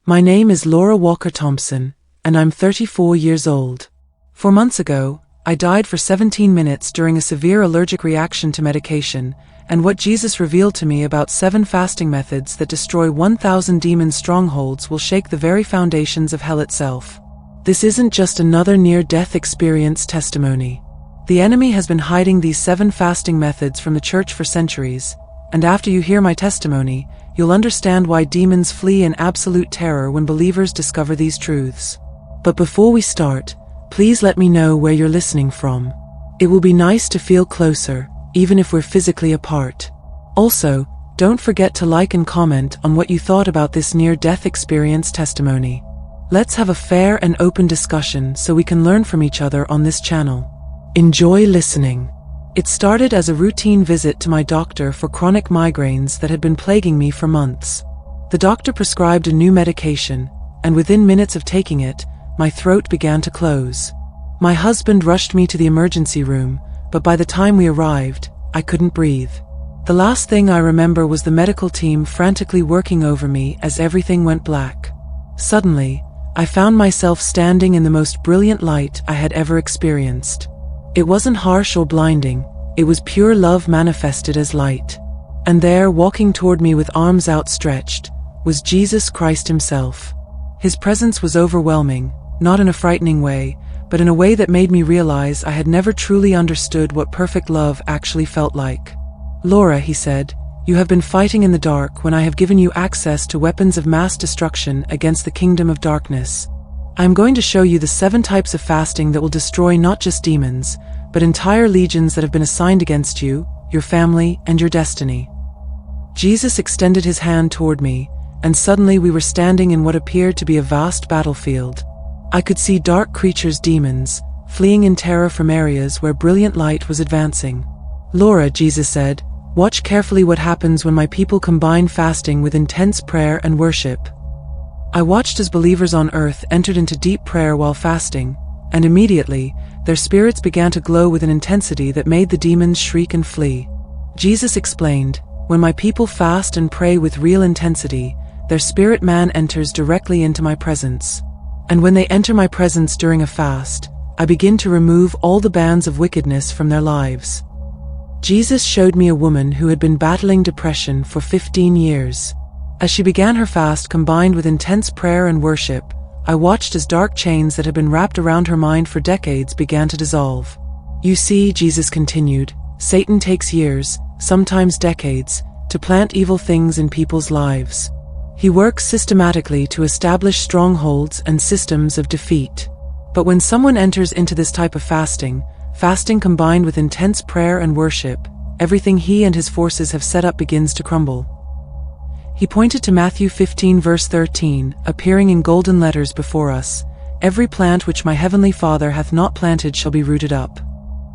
My name is Laura Walker Thompson, and I'm 34 years old. 4 months ago, I died for 17 minutes during a severe allergic reaction to medication, and what Jesus revealed to me about 7 fasting methods that destroy 1,000 demon strongholds will shake the very foundations of hell itself. This isn't just another near-death experience testimony. The enemy has been hiding these 7 fasting methods from the church for centuries, and after you hear my testimony, you'll understand why demons flee in absolute terror when believers discover these truths. But before we start, please let me know where you're listening from. It will be nice to feel closer, even if we're physically apart. Also, don't forget to like and comment on what you thought about this near-death experience testimony. Let's have a fair and open discussion so we can learn from each other on this channel. Enjoy listening. It started as a routine visit to my doctor for chronic migraines that had been plaguing me for months. The doctor prescribed a new medication, and within minutes of taking it, my throat began to close. My husband rushed me to the emergency room, but by the time we arrived, I couldn't breathe. The last thing I remember was the medical team frantically working over me as everything went black. Suddenly, I found myself standing in the most brilliant light I had ever experienced. It wasn't harsh or blinding, it was pure love manifested as light. And there, walking toward me with arms outstretched, was Jesus Christ himself. His presence was overwhelming, not in a frightening way, but in a way that made me realize I had never truly understood what perfect love actually felt like. "Laura," he said, "you have been fighting in the dark when I have given you access to weapons of mass destruction against the kingdom of darkness. I am going to show you the 7 types of fasting that will destroy not just demons, but entire legions that have been assigned against you, your family, and your destiny." Jesus extended his hand toward me, and suddenly we were standing in what appeared to be a vast battlefield. I could see dark creatures, demons, fleeing in terror from areas where brilliant light was advancing. "Laura," Jesus said, "watch carefully what happens when my people combine fasting with intense prayer and worship." I watched as believers on earth entered into deep prayer while fasting, and immediately, their spirits began to glow with an intensity that made the demons shriek and flee. Jesus explained, "When my people fast and pray with real intensity, their spirit man enters directly into my presence. And when they enter my presence during a fast, I begin to remove all the bands of wickedness from their lives." Jesus showed me a woman who had been battling depression for 15 years. As she began her fast combined with intense prayer and worship, I watched as dark chains that had been wrapped around her mind for decades began to dissolve. "You see," Jesus continued, "Satan takes years, sometimes decades, to plant evil things in people's lives. He works systematically to establish strongholds and systems of defeat. But when someone enters into this type of fasting combined with intense prayer and worship, everything he and his forces have set up begins to crumble." He pointed to Matthew 15 verse 13, appearing in golden letters before us, "Every plant which my heavenly Father hath not planted shall be rooted up."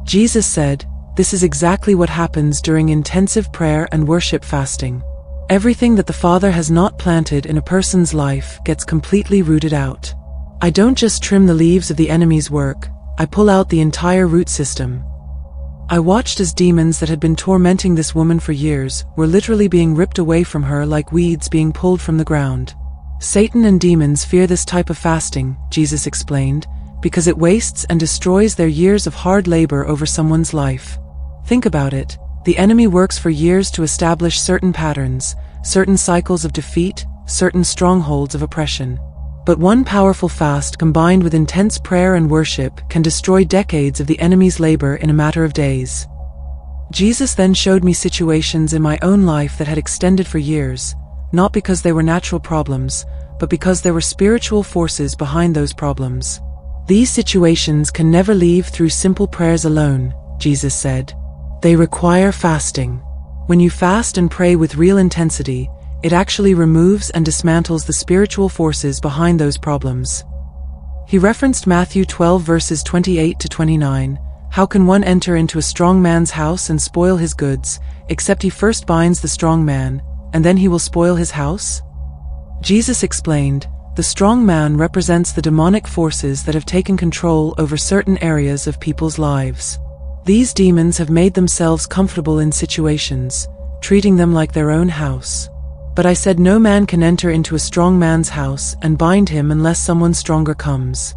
Jesus said, this is exactly what happens during intensive prayer and worship fasting. Everything that the Father has not planted in a person's life gets completely rooted out. I don't just trim the leaves of the enemy's work, I pull out the entire root system. I watched as demons that had been tormenting this woman for years were literally being ripped away from her like weeds being pulled from the ground. Satan and demons fear this type of fasting, Jesus explained, because it wastes and destroys their years of hard labor over someone's life. Think about it. The enemy works for years to establish certain patterns, certain cycles of defeat, certain strongholds of oppression. But one powerful fast combined with intense prayer and worship can destroy decades of the enemy's labor in a matter of days. Jesus then showed me situations in my own life that had extended for years, not because they were natural problems, but because there were spiritual forces behind those problems. "These situations can never leave through simple prayers alone," Jesus said. "They require fasting. When you fast and pray with real intensity, it actually removes and dismantles the spiritual forces behind those problems." He referenced Matthew 12 verses 28 to 29, "How can one enter into a strong man's house and spoil his goods, except he first binds the strong man, and then he will spoil his house?" Jesus explained, the strong man represents the demonic forces that have taken control over certain areas of people's lives. These demons have made themselves comfortable in situations, treating them like their own house. But I said no man can enter into a strong man's house and bind him unless someone stronger comes.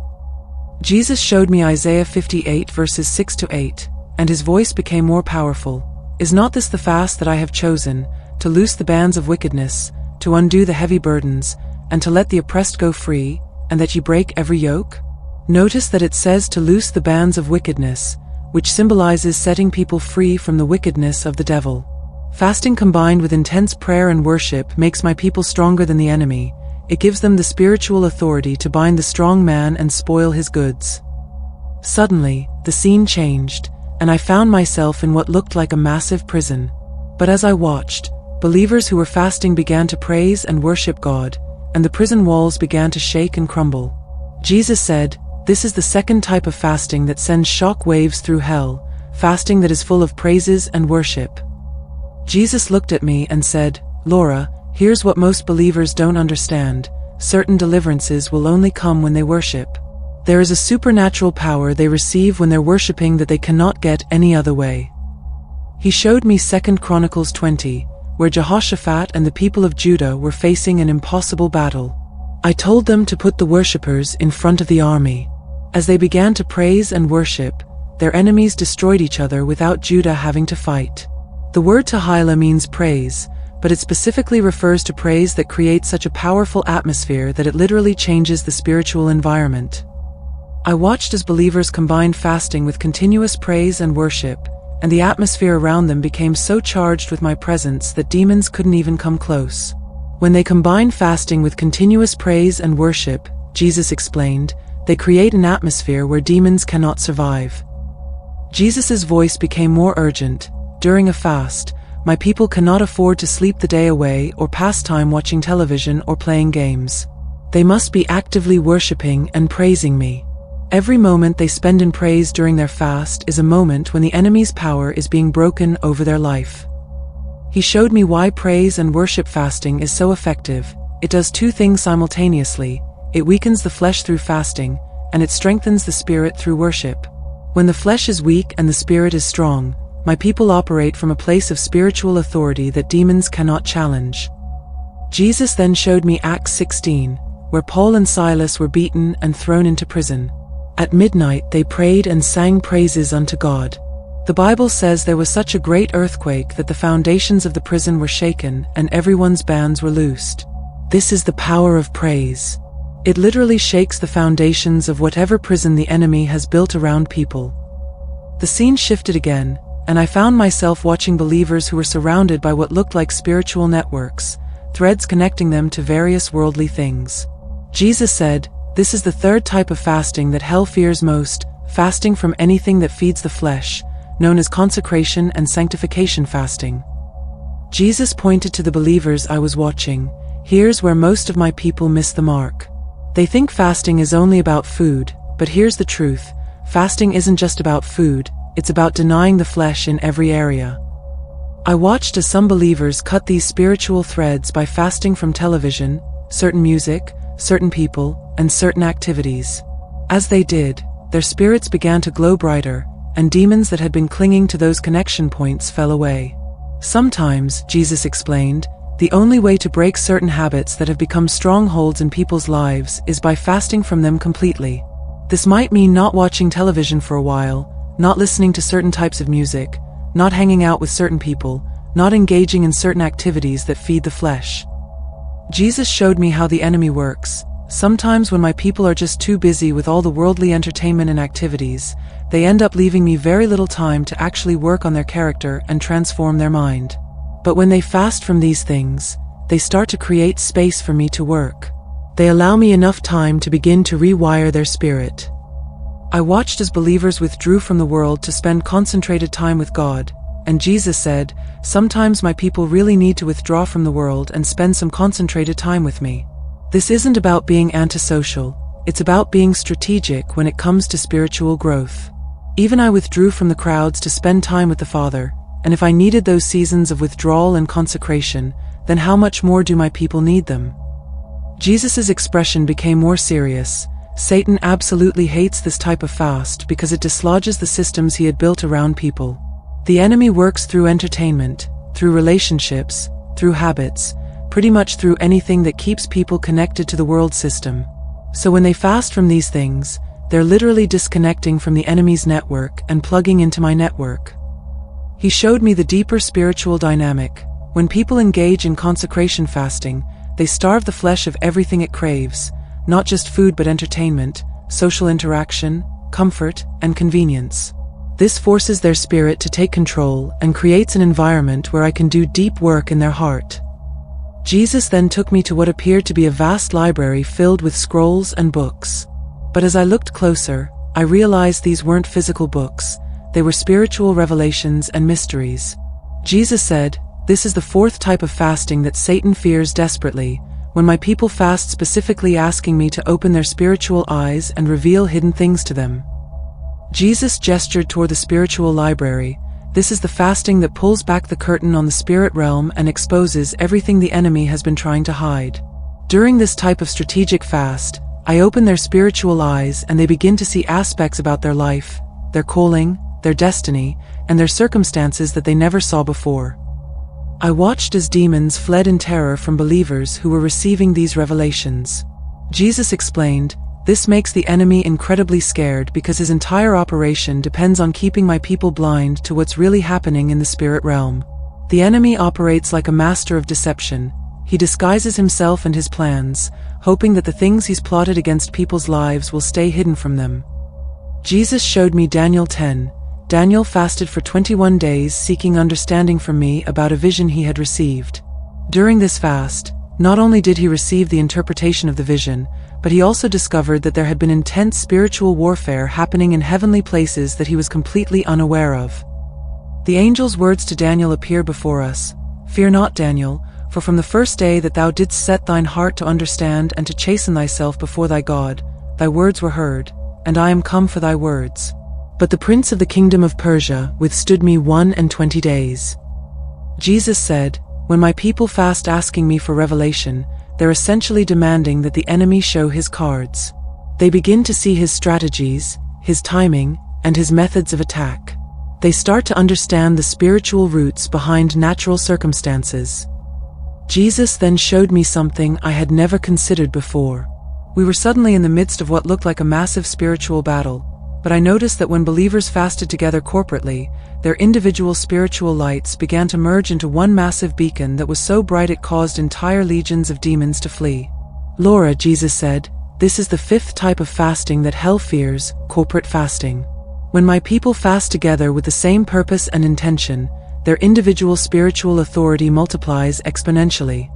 Jesus showed me Isaiah 58 verses 6 to 8, and his voice became more powerful. Is not this the fast that I have chosen, to loose the bands of wickedness, to undo the heavy burdens, and to let the oppressed go free, and that ye break every yoke? Notice that it says to loose the bands of wickedness, which symbolizes setting people free from the wickedness of the devil. Fasting combined with intense prayer and worship makes my people stronger than the enemy. It gives them the spiritual authority to bind the strong man and spoil his goods. Suddenly, the scene changed, and I found myself in what looked like a massive prison. But as I watched, believers who were fasting began to praise and worship God, and the prison walls began to shake and crumble. Jesus said, "This is the second type of fasting that sends shock waves through hell, fasting that is full of praises and worship." Jesus looked at me and said, "Laura, here's what most believers don't understand. Certain deliverances will only come when they worship. There is a supernatural power they receive when they're worshiping that they cannot get any other way." He showed me 2 Chronicles 20, where Jehoshaphat and the people of Judah were facing an impossible battle. I told them to put the worshippers in front of the army. As they began to praise and worship, their enemies destroyed each other without Judah having to fight. The word Tehillah means praise, but it specifically refers to praise that creates such a powerful atmosphere that it literally changes the spiritual environment. I watched as believers combined fasting with continuous praise and worship, and the atmosphere around them became so charged with my presence that demons couldn't even come close. When they combine fasting with continuous praise and worship, Jesus explained, they create an atmosphere where demons cannot survive. Jesus' voice became more urgent. During a fast, my people cannot afford to sleep the day away or pass time watching television or playing games. They must be actively worshiping and praising me. Every moment they spend in praise during their fast is a moment when the enemy's power is being broken over their life. He showed me why praise and worship fasting is so effective. It does two things simultaneously. It weakens the flesh through fasting, and it strengthens the spirit through worship. When the flesh is weak and the spirit is strong, my people operate from a place of spiritual authority that demons cannot challenge. Jesus then showed me Acts 16, where Paul and Silas were beaten and thrown into prison. At midnight they prayed and sang praises unto God. The Bible says there was such a great earthquake that the foundations of the prison were shaken and everyone's bands were loosed. This is the power of praise. It literally shakes the foundations of whatever prison the enemy has built around people. The scene shifted again, and I found myself watching believers who were surrounded by what looked like spiritual networks, threads connecting them to various worldly things. Jesus said, "This is the third type of fasting that hell fears most, fasting from anything that feeds the flesh, known as consecration and sanctification fasting." Jesus pointed to the believers I was watching. Here's where most of my people miss the mark. They think fasting is only about food, but here's the truth. Fasting isn't just about food, it's about denying the flesh in every area. I watched as some believers cut these spiritual threads by fasting from television, certain music, certain people, and certain activities. As they did, their spirits began to glow brighter, and demons that had been clinging to those connection points fell away. Sometimes, Jesus explained, the only way to break certain habits that have become strongholds in people's lives is by fasting from them completely. This might mean not watching television for a while, not listening to certain types of music, not hanging out with certain people, not engaging in certain activities that feed the flesh. Jesus showed me how the enemy works. Sometimes when my people are just too busy with all the worldly entertainment and activities, they end up leaving me very little time to actually work on their character and transform their mind. But when they fast from these things, they start to create space for me to work. They allow me enough time to begin to rewire their spirit. I watched as believers withdrew from the world to spend concentrated time with God, and Jesus said, "Sometimes my people really need to withdraw from the world and spend some concentrated time with me." This isn't about being antisocial, it's about being strategic when it comes to spiritual growth. Even I withdrew from the crowds to spend time with the Father, and if I needed those seasons of withdrawal and consecration, then how much more do my people need them? Jesus' expression became more serious. Satan absolutely hates this type of fast because it dislodges the systems he had built around people. The enemy works through entertainment, through relationships, through habits, pretty much through anything that keeps people connected to the world system. So when they fast from these things, they're literally disconnecting from the enemy's network and plugging into my network. He showed me the deeper spiritual dynamic. When people engage in consecration fasting, they starve the flesh of everything it craves, not just food but entertainment, social interaction, comfort, and convenience. This forces their spirit to take control and creates an environment where I can do deep work in their heart. Jesus then took me to what appeared to be a vast library filled with scrolls and books. But as I looked closer, I realized these weren't physical books, they were spiritual revelations and mysteries. Jesus said, "This is the fourth type of fasting that Satan fears desperately, when my people fast specifically asking me to open their spiritual eyes and reveal hidden things to them." Jesus gestured toward the spiritual library. This is the fasting that pulls back the curtain on the spirit realm and exposes everything the enemy has been trying to hide. During this type of strategic fast, I open their spiritual eyes and they begin to see aspects about their life, their calling, their destiny, and their circumstances that they never saw before. I watched as demons fled in terror from believers who were receiving these revelations. Jesus explained, "This makes the enemy incredibly scared because his entire operation depends on keeping my people blind to what's really happening in the spirit realm. The enemy operates like a master of deception. He disguises himself and his plans, hoping that the things he's plotted against people's lives will stay hidden from them." Jesus showed me Daniel 10. Daniel fasted for 21 days seeking understanding from me about a vision he had received. During this fast, not only did he receive the interpretation of the vision, but he also discovered that there had been intense spiritual warfare happening in heavenly places that he was completely unaware of. The angel's words to Daniel appear before us. "Fear not, Daniel, for from the first day that thou didst set thine heart to understand and to chasten thyself before thy God, thy words were heard, and I am come for thy words. But the prince of the kingdom of Persia withstood me 21 days." Jesus said, "When my people fast asking me for revelation, they're essentially demanding that the enemy show his cards. They begin to see his strategies, his timing, and his methods of attack. They start to understand the spiritual roots behind natural circumstances." Jesus then showed me something I had never considered before. We were suddenly in the midst of what looked like a massive spiritual battle, but I noticed that when believers fasted together corporately, their individual spiritual lights began to merge into one massive beacon that was so bright it caused entire legions of demons to flee. "Laura," Jesus said, "this is the fifth type of fasting that hell fears, corporate fasting. When my people fast together with the same purpose and intention, their individual spiritual authority multiplies exponentially."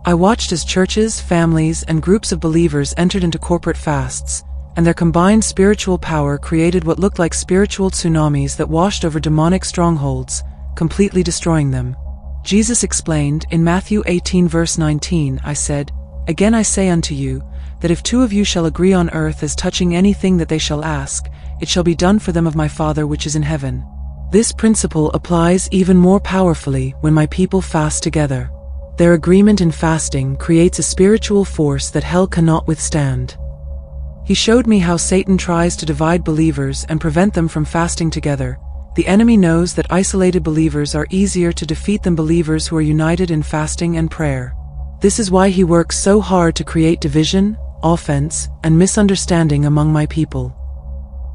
I watched as churches, families, and groups of believers entered into corporate fasts, and their combined spiritual power created what looked like spiritual tsunamis that washed over demonic strongholds, completely destroying them. Jesus explained, in Matthew 18 verse 19, "I said, Again I say unto you, that if two of you shall agree on earth as touching anything that they shall ask, it shall be done for them of my Father which is in heaven." This principle applies even more powerfully when my people fast together. Their agreement in fasting creates a spiritual force that hell cannot withstand. He showed me how Satan tries to divide believers and prevent them from fasting together. The enemy knows that isolated believers are easier to defeat than believers who are united in fasting and prayer. This is why he works so hard to create division, offense, and misunderstanding among my people.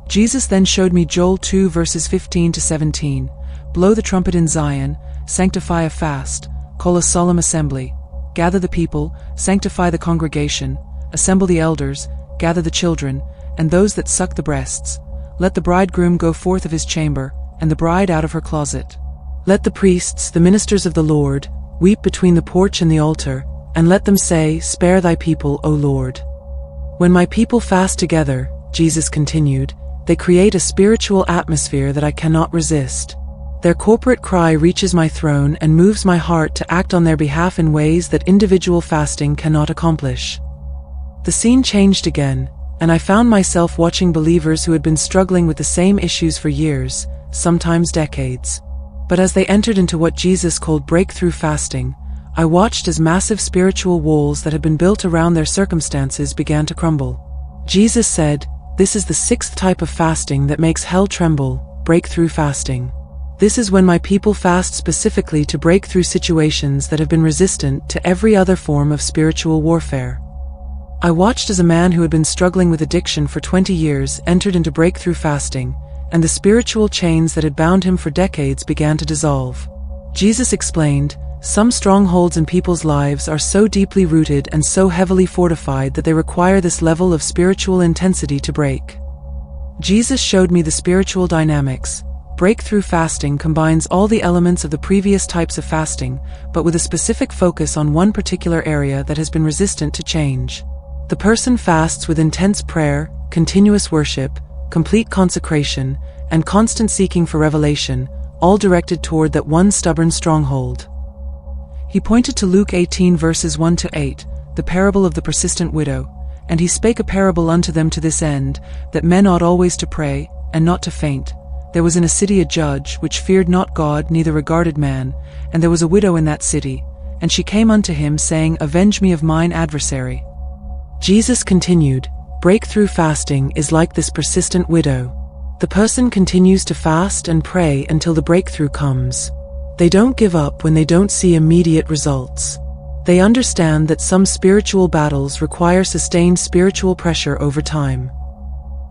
Jesus then showed me Joel 2 verses 15 to 17. "Blow the trumpet in Zion, sanctify a fast, call a solemn assembly, gather the people, sanctify the congregation, assemble the elders, gather the children, and those that suck the breasts. Let the bridegroom go forth of his chamber, and the bride out of her closet. Let the priests, the ministers of the Lord, weep between the porch and the altar, and let them say, Spare thy people, O Lord." When my people fast together, Jesus continued, they create a spiritual atmosphere that I cannot resist. Their corporate cry reaches my throne and moves my heart to act on their behalf in ways that individual fasting cannot accomplish. The scene changed again, and I found myself watching believers who had been struggling with the same issues for years, sometimes decades. But as they entered into what Jesus called breakthrough fasting, I watched as massive spiritual walls that had been built around their circumstances began to crumble. Jesus said, "This is the sixth type of fasting that makes hell tremble, breakthrough fasting. This is when my people fast specifically to break through situations that have been resistant to every other form of spiritual warfare. I watched as a man who had been struggling with addiction for 20 years entered into breakthrough fasting, and the spiritual chains that had bound him for decades began to dissolve. Jesus explained, "Some strongholds in people's lives are so deeply rooted and so heavily fortified that they require this level of spiritual intensity to break." Jesus showed me the spiritual dynamics. Breakthrough fasting combines all the elements of the previous types of fasting, but with a specific focus on one particular area that has been resistant to change. The person fasts with intense prayer, continuous worship, complete consecration, and constant seeking for revelation, all directed toward that one stubborn stronghold. He pointed to Luke 18 verses 1 to 8, the parable of the persistent widow, and he spake a parable unto them to this end, that men ought always to pray, and not to faint. There was in a city a judge, which feared not God, neither regarded man, and there was a widow in that city, and she came unto him, saying, Avenge me of mine adversary. Jesus continued, breakthrough fasting is like this persistent widow. The person continues to fast and pray until the breakthrough comes. They don't give up when they don't see immediate results. They understand that some spiritual battles require sustained spiritual pressure over time.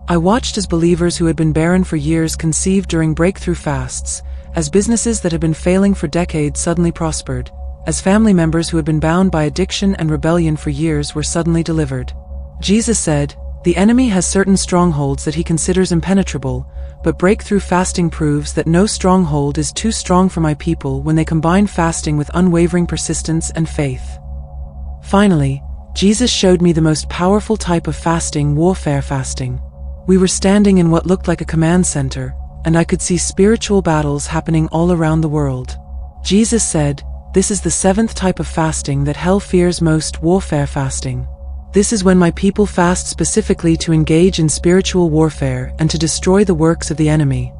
I watched as believers who had been barren for years conceived during breakthrough fasts, as businesses that had been failing for decades suddenly prospered, as family members who had been bound by addiction and rebellion for years were suddenly delivered. Jesus said, "The enemy has certain strongholds that he considers impenetrable, but breakthrough fasting proves that no stronghold is too strong for my people when they combine fasting with unwavering persistence and faith." Finally, Jesus showed me the most powerful type of fasting, warfare fasting. We were standing in what looked like a command center, and I could see spiritual battles happening all around the world. Jesus said, "This is the 7th type of fasting that hell fears most, warfare fasting. This is when my people fast specifically to engage in spiritual warfare and to destroy the works of the enemy."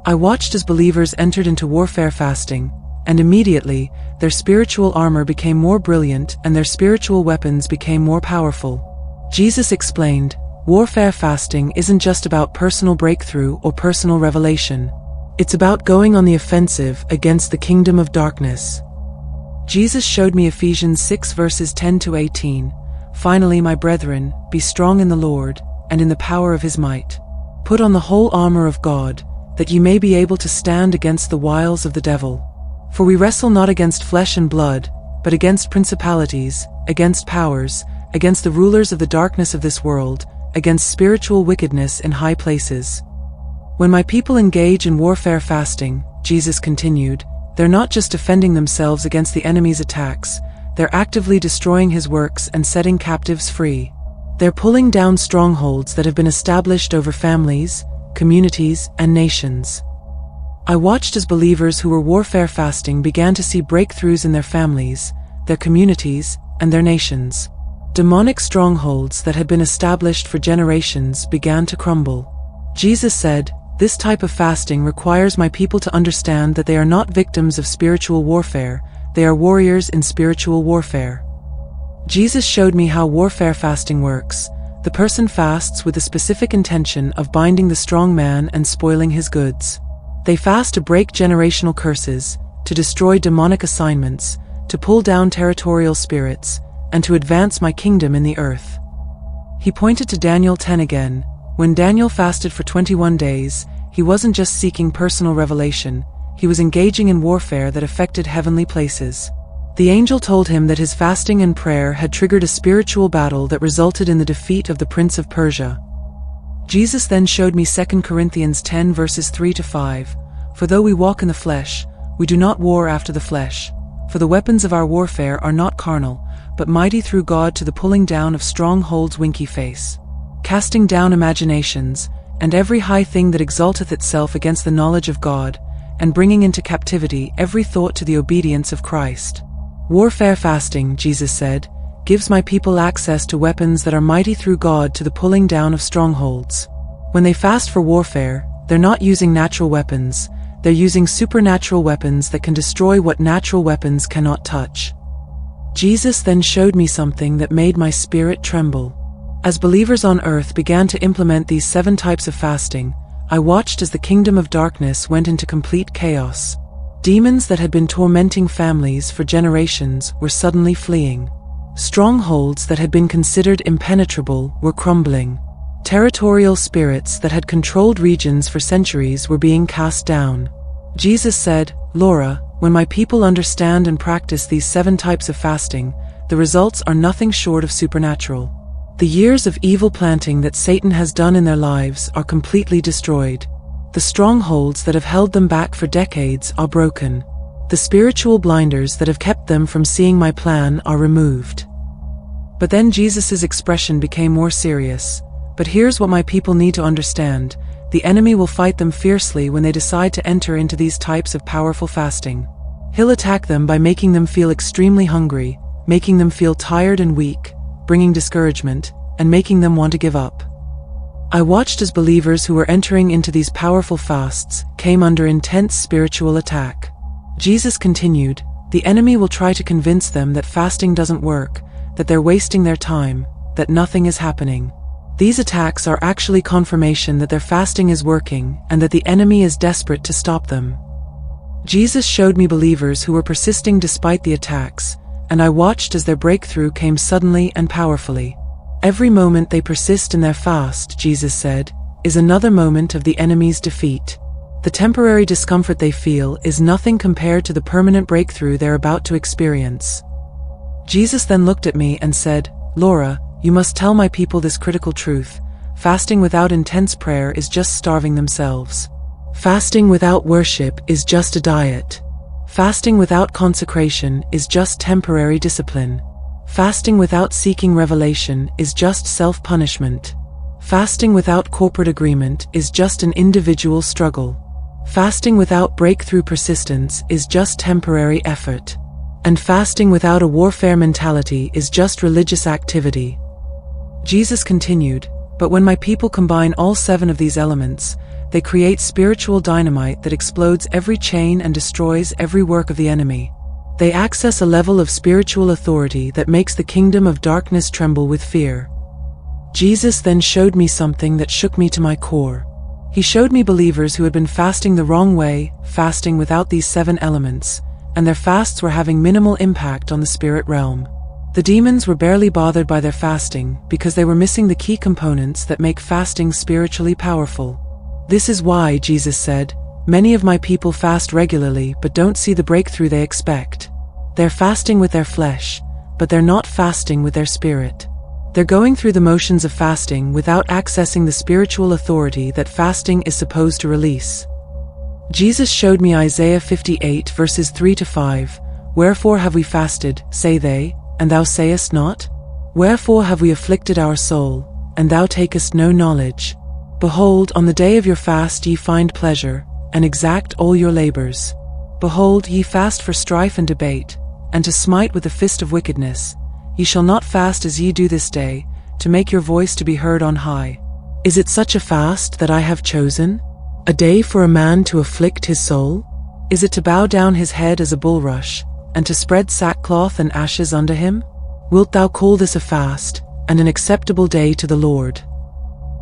I watched as believers entered into warfare fasting, and immediately, their spiritual armor became more brilliant and their spiritual weapons became more powerful. Jesus explained, warfare fasting isn't just about personal breakthrough or personal revelation. It's about going on the offensive against the kingdom of darkness. Jesus showed me Ephesians 6 verses 10 to 18. Finally, my brethren, be strong in the Lord, and in the power of his might. Put on the whole armor of God, that ye may be able to stand against the wiles of the devil. For we wrestle not against flesh and blood, but against principalities, against powers, against the rulers of the darkness of this world, against spiritual wickedness in high places. When my people engage in warfare fasting, Jesus continued, they're not just defending themselves against the enemy's attacks, they're actively destroying his works and setting captives free. They're pulling down strongholds that have been established over families, communities, and nations. I watched as believers who were warfare fasting began to see breakthroughs in their families, their communities, and their nations. Demonic strongholds that had been established for generations began to crumble. Jesus said, "This type of fasting requires my people to understand that they are not victims of spiritual warfare, they are warriors in spiritual warfare." Jesus showed me how warfare fasting works. The person fasts with a specific intention of binding the strong man and spoiling his goods. They fast to break generational curses, to destroy demonic assignments, to pull down territorial spirits, and to advance my kingdom in the earth. He pointed to Daniel 10 again. When Daniel fasted for 21 days, he wasn't just seeking personal revelation, he was engaging in warfare that affected heavenly places. The angel told him that his fasting and prayer had triggered a spiritual battle that resulted in the defeat of the prince of Persia. Jesus then showed me 2 Corinthians 10 verses 3 to 5. For though we walk in the flesh, we do not war after the flesh. For the weapons of our warfare are not carnal, but mighty through God to the pulling down of strongholds, winky face, casting down imaginations, and every high thing that exalteth itself against the knowledge of God, and bringing into captivity every thought to the obedience of Christ. Warfare fasting, Jesus said, gives my people access to weapons that are mighty through God to the pulling down of strongholds. When they fast for warfare, they're not using natural weapons, they're using supernatural weapons that can destroy what natural weapons cannot touch. Jesus then showed me something that made my spirit tremble. As believers on earth began to implement these 7 types of fasting, I watched as the kingdom of darkness went into complete chaos. Demons that had been tormenting families for generations were suddenly fleeing. Strongholds that had been considered impenetrable were crumbling. Territorial spirits that had controlled regions for centuries were being cast down. Jesus said, "Laura, when my people understand and practice these 7 types of fasting, the results are nothing short of supernatural. The years of evil planting that Satan has done in their lives are completely destroyed. The strongholds that have held them back for decades are broken. The spiritual blinders that have kept them from seeing my plan are removed." But then Jesus' expression became more serious. "But here's what my people need to understand. The enemy will fight them fiercely when they decide to enter into these types of powerful fasting. He'll attack them by making them feel extremely hungry, making them feel tired and weak, bringing discouragement, and making them want to give up." I watched as believers who were entering into these powerful fasts came under intense spiritual attack. Jesus continued, "The enemy will try to convince them that fasting doesn't work, that they're wasting their time, that nothing is happening. These attacks are actually confirmation that their fasting is working and that the enemy is desperate to stop them." Jesus showed me believers who were persisting despite the attacks, and I watched as their breakthrough came suddenly and powerfully. Every moment they persist in their fast, Jesus said, is another moment of the enemy's defeat. The temporary discomfort they feel is nothing compared to the permanent breakthrough they're about to experience. Jesus then looked at me and said, "Laura, you must tell my people this critical truth. Fasting without intense prayer is just starving themselves. Fasting without worship is just a diet. Fasting without consecration is just temporary discipline. Fasting without seeking revelation is just self-punishment. Fasting without corporate agreement is just an individual struggle. Fasting without breakthrough persistence is just temporary effort. And fasting without a warfare mentality is just religious activity." Jesus continued, "But when my people combine all 7 of these elements, they create spiritual dynamite that explodes every chain and destroys every work of the enemy. They access a level of spiritual authority that makes the kingdom of darkness tremble with fear." Jesus then showed me something that shook me to my core. He showed me believers who had been fasting the wrong way, fasting without these 7 elements, and their fasts were having minimal impact on the spirit realm. The demons were barely bothered by their fasting because they were missing the key components that make fasting spiritually powerful. "This is why," Jesus said, "many of my people fast regularly but don't see the breakthrough they expect. They're fasting with their flesh, but they're not fasting with their spirit. They're going through the motions of fasting without accessing the spiritual authority that fasting is supposed to release." Jesus showed me Isaiah 58 verses 3-5, "Wherefore have we fasted, say they, and thou sayest not? Wherefore have we afflicted our soul, and thou takest no knowledge? Behold, on the day of your fast ye find pleasure, and exact all your labors. Behold, ye fast for strife and debate, and to smite with the fist of wickedness. Ye shall not fast as ye do this day, to make your voice to be heard on high. Is it such a fast that I have chosen? A day for a man to afflict his soul? Is it to bow down his head as a bulrush, and to spread sackcloth and ashes under him? Wilt thou call this a fast, and an acceptable day to the Lord?"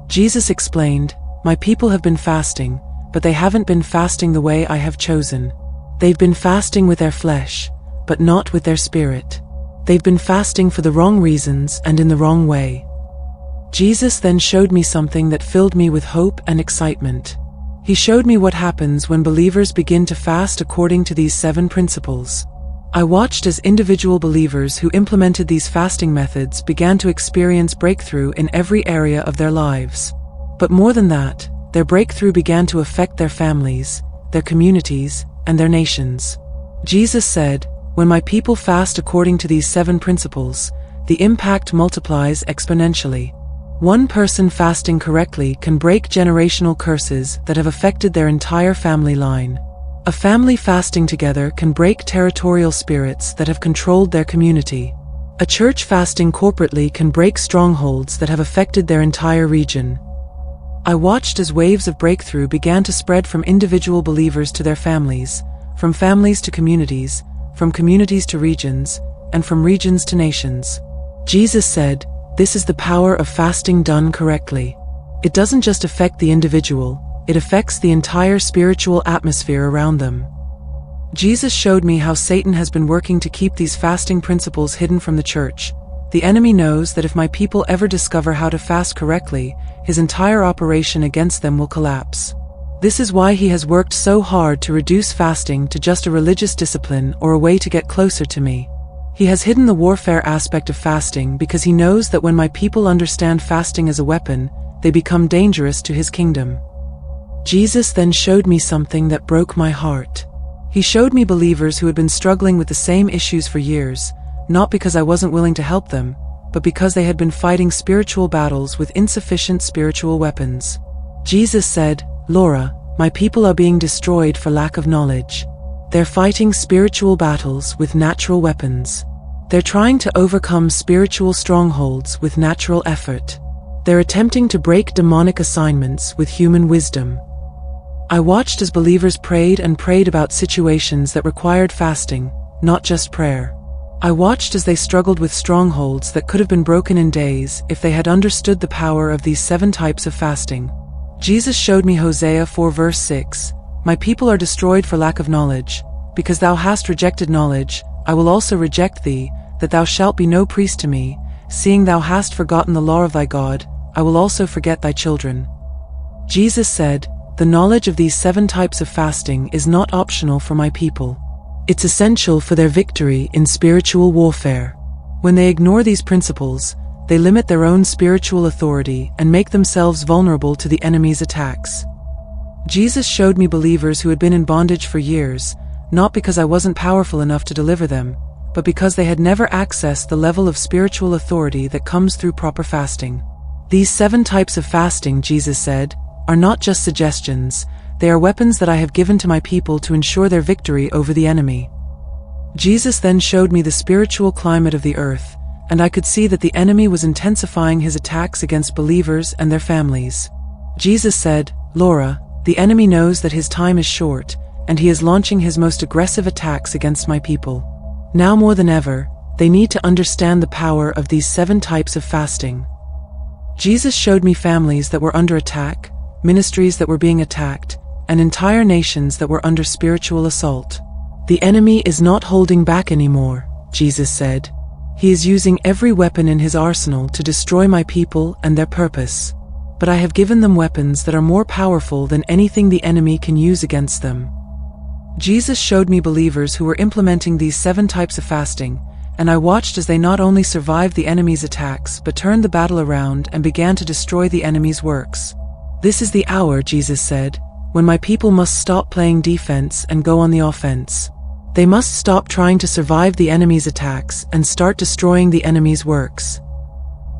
Jesus explained, "My people have been fasting, but they haven't been fasting the way I have chosen. They've been fasting with their flesh, but not with their spirit. They've been fasting for the wrong reasons and in the wrong way." Jesus then showed me something that filled me with hope and excitement. He showed me what happens when believers begin to fast according to these 7 principles. I watched as individual believers who implemented these fasting methods began to experience breakthrough in every area of their lives. But more than that, their breakthrough began to affect their families, their communities, and their nations. Jesus said, "When my people fast according to these 7 principles, the impact multiplies exponentially. One person fasting correctly can break generational curses that have affected their entire family line. A family fasting together can break territorial spirits that have controlled their community. A church fasting corporately can break strongholds that have affected their entire region." I watched as waves of breakthrough began to spread from individual believers to their families, from families to communities, from communities to regions, and from regions to nations. Jesus said, "This is the power of fasting done correctly. It doesn't just affect the individual, it affects the entire spiritual atmosphere around them. Jesus showed me how Satan has been working to keep these fasting principles hidden from the church. The enemy knows that if my people ever discover how to fast correctly, his entire operation against them will collapse. This is why he has worked so hard to reduce fasting to just a religious discipline or a way to get closer to me. He has hidden the warfare aspect of fasting because he knows that when my people understand fasting as a weapon, they become dangerous to his kingdom. Jesus then showed me something that broke my heart. He showed me believers who had been struggling with the same issues for years, not because I wasn't willing to help them, but because they had been fighting spiritual battles with insufficient spiritual weapons. Jesus said, "Laura, my people are being destroyed for lack of knowledge. They're fighting spiritual battles with natural weapons. They're trying to overcome spiritual strongholds with natural effort. They're attempting to break demonic assignments with human wisdom." I watched as believers prayed and prayed about situations that required fasting, not just prayer. I watched as they struggled with strongholds that could have been broken in days if they had understood the power of these 7 types of fasting. Jesus showed me Hosea 4 verse 6, "My people are destroyed for lack of knowledge. Because thou hast rejected knowledge, I will also reject thee, that thou shalt be no priest to me. Seeing thou hast forgotten the law of thy God, I will also forget thy children." Jesus said, the knowledge of these 7 types of fasting is not optional for my people. It's essential for their victory in spiritual warfare. When they ignore these principles, they limit their own spiritual authority and make themselves vulnerable to the enemy's attacks. Jesus showed me believers who had been in bondage for years, not because I wasn't powerful enough to deliver them, but because they had never accessed the level of spiritual authority that comes through proper fasting. These 7 types of fasting, Jesus said, are not just suggestions, they are weapons that I have given to my people to ensure their victory over the enemy. Jesus then showed me the spiritual climate of the earth, and I could see that the enemy was intensifying his attacks against believers and their families. Jesus said, "Laura, the enemy knows that his time is short, and he is launching his most aggressive attacks against my people. Now more than ever, they need to understand the power of these 7 types of fasting." Jesus showed me families that were under attack, ministries that were being attacked, and entire nations that were under spiritual assault. The enemy is not holding back anymore, Jesus said. He is using every weapon in his arsenal to destroy my people and their purpose. But I have given them weapons that are more powerful than anything the enemy can use against them. Jesus showed me believers who were implementing these 7 types of fasting, and I watched as they not only survived the enemy's attacks but turned the battle around and began to destroy the enemy's works. This is the hour, Jesus said, when my people must stop playing defense and go on the offense. They must stop trying to survive the enemy's attacks and start destroying the enemy's works.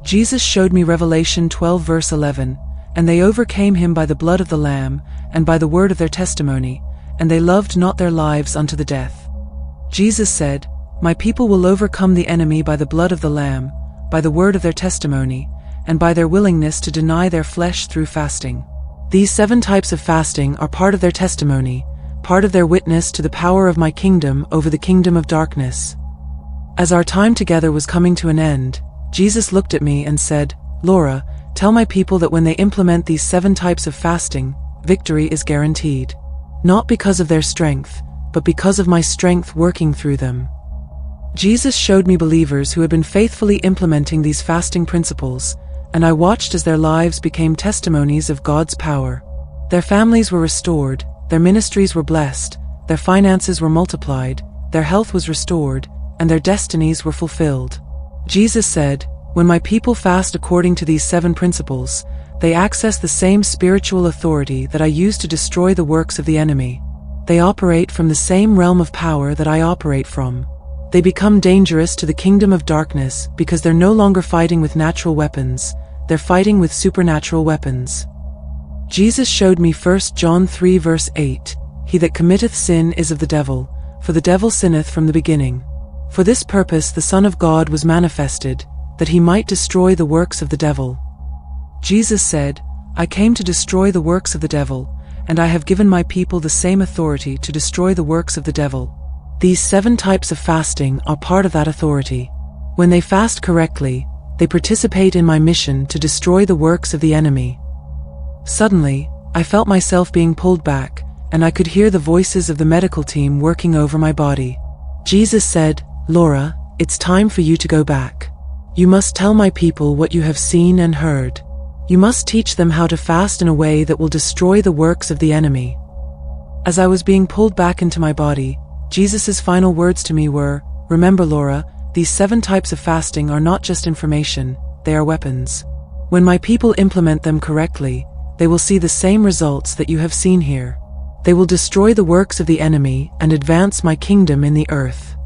Jesus showed me Revelation 12 verse 11, "And they overcame him by the blood of the Lamb, and by the word of their testimony, and they loved not their lives unto the death." Jesus said, "My people will overcome the enemy by the blood of the Lamb, by the word of their testimony, and by their willingness to deny their flesh through fasting." These 7 types of fasting are part of their testimony, part of their witness to the power of my kingdom over the kingdom of darkness. As our time together was coming to an end, Jesus looked at me and said, "Laura, tell my people that when they implement these 7 types of fasting, victory is guaranteed. Not because of their strength, but because of my strength working through them." Jesus showed me believers who had been faithfully implementing these fasting principles, and I watched as their lives became testimonies of God's power. Their families were restored, their ministries were blessed, their finances were multiplied, their health was restored, and their destinies were fulfilled. Jesus said, "When my people fast according to these 7 principles, they access the same spiritual authority that I use to destroy the works of the enemy. They operate from the same realm of power that I operate from. They become dangerous to the kingdom of darkness because they're no longer fighting with natural weapons, they're fighting with supernatural weapons." Jesus showed me 1 John 3 verse 8, "He that committeth sin is of the devil, for the devil sinneth from the beginning. For this purpose the Son of God was manifested, that he might destroy the works of the devil." Jesus said, "I came to destroy the works of the devil, and I have given my people the same authority to destroy the works of the devil." These 7 types of fasting are part of that authority. When they fast correctly, they participate in my mission to destroy the works of the enemy. Suddenly, I felt myself being pulled back, and I could hear the voices of the medical team working over my body. Jesus said, "Laura, it's time for you to go back. You must tell my people what you have seen and heard. You must teach them how to fast in a way that will destroy the works of the enemy." As I was being pulled back into my body, Jesus' final words to me were, "Remember, Laura, these 7 types of fasting are not just information, they are weapons. When my people implement them correctly, they will see the same results that you have seen here. They will destroy the works of the enemy and advance my kingdom in the earth."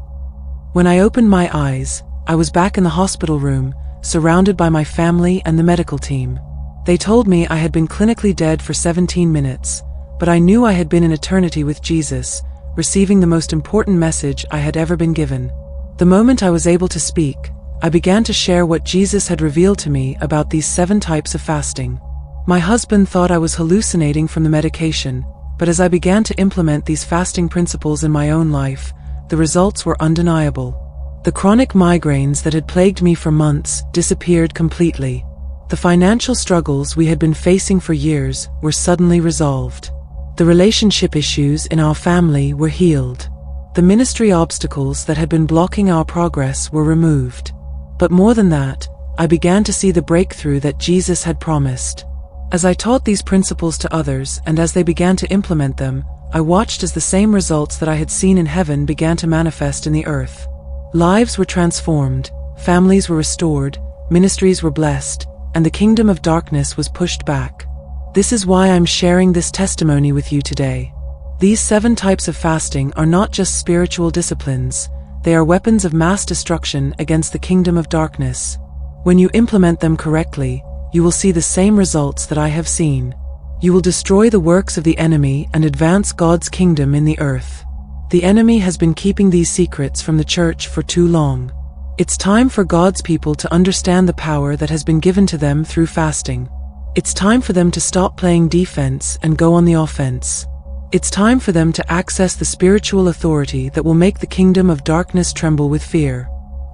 When I opened my eyes, I was back in the hospital room, surrounded by my family and the medical team. They told me I had been clinically dead for 17 minutes, but I knew I had been in eternity with Jesus, receiving the most important message I had ever been given. The moment I was able to speak, I began to share what Jesus had revealed to me about these 7 types of fasting. My husband thought I was hallucinating from the medication, but as I began to implement these fasting principles in my own life, the results were undeniable. The chronic migraines that had plagued me for months disappeared completely. The financial struggles we had been facing for years were suddenly resolved. The relationship issues in our family were healed. The ministry obstacles that had been blocking our progress were removed. But more than that, I began to see the breakthrough that Jesus had promised. As I taught these principles to others and as they began to implement them, I watched as the same results that I had seen in heaven began to manifest in the earth. Lives were transformed, families were restored, ministries were blessed, and the kingdom of darkness was pushed back. This is why I'm sharing this testimony with you today. These 7 types of fasting are not just spiritual disciplines, they are weapons of mass destruction against the kingdom of darkness. When you implement them correctly, you will see the same results that I have seen. You will destroy the works of the enemy and advance God's kingdom in the earth. The enemy has been keeping these secrets from the church for too long. It's time for God's people to understand the power that has been given to them through fasting. It's time for them to stop playing defense and go on the offense. It's time for them to access the spiritual authority that will make the kingdom of darkness tremble with fear.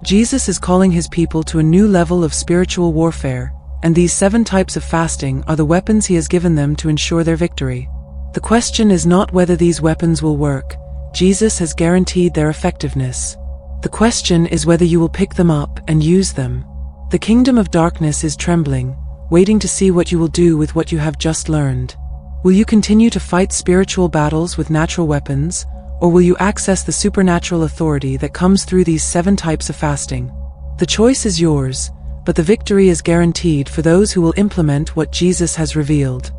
Jesus is calling his people to a new level of spiritual warfare, and these 7 types of fasting are the weapons he has given them to ensure their victory. The question is not whether these weapons will work. Jesus has guaranteed their effectiveness. The question is whether you will pick them up and use them. The kingdom of darkness is trembling, waiting to see what you will do with what you have just learned. Will you continue to fight spiritual battles with natural weapons, or will you access the supernatural authority that comes through these 7 types of fasting? The choice is yours, but the victory is guaranteed for those who will implement what Jesus has revealed.